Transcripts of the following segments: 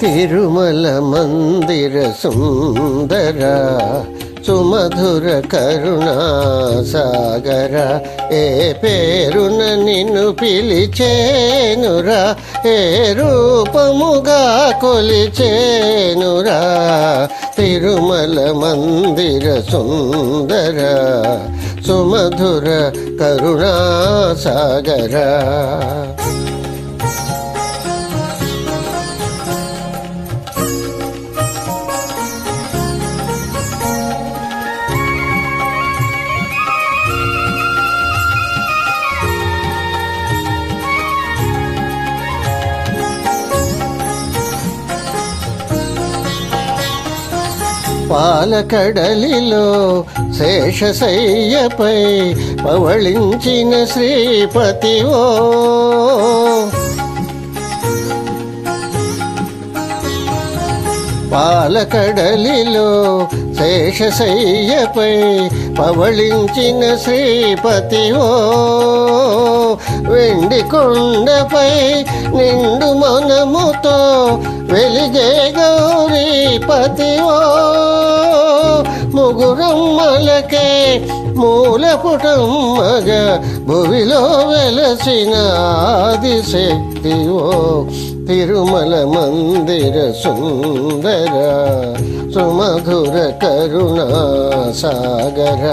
తిరుమల మందిర సుందర సుమధుర కరుణా సాగర ఏ పేరున నిన్ను పిలిచేనురా ఏ రూపముగా కొలిచేనురా తిరుమల మందిర సుందర సుమధుర కరుణా సాగర పాలకడలిలో శేషశయ్యపై పవళించిన శ్రీపతివో పాలకడలిలో శేషశయ్యపై పవళించిన శ్రీపతివో వెండి కొండపై నిండు మనముతో వెలిగే గౌరీపతివో ముగురమ్మలకే మూలపుటమ్మగ భువిలో వెలసిన ఆదిశక్తివో తిరుమల మందిర సుందర సుమధుర కరుణా సాగర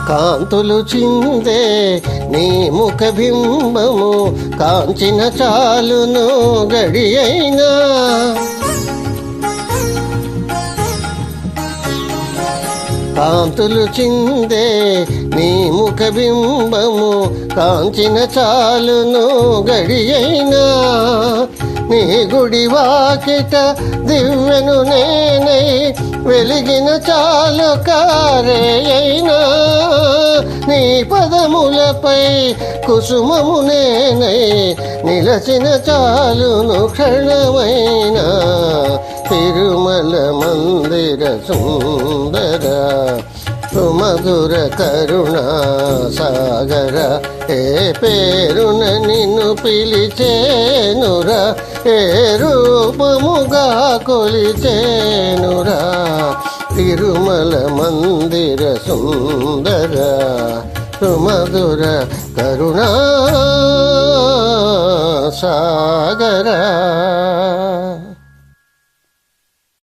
కాంతులు చిందే నీ ముఖ బింబము కాంచిన చాలును గడి అయినా కాంతులు చిందే నీ ముఖ బింబము కాంచిన చాలును గడి అయినా నీ గుడి వాకిట దివ్యను నేనై వెలిగిన చాలు కారే అయినా నీ పదములపై కుసుమము నేనై నిలచిన చాలును క్షణమైనా తిరుమల మందిర సుందర సుమధుర కరుణా సాగర ఏ పేరున నిన్ను పిలిచేనురా ఏ రూపముగా కొలిచేనురా తిరుమల మందిర సుందర సుమధుర కరుణా సాగర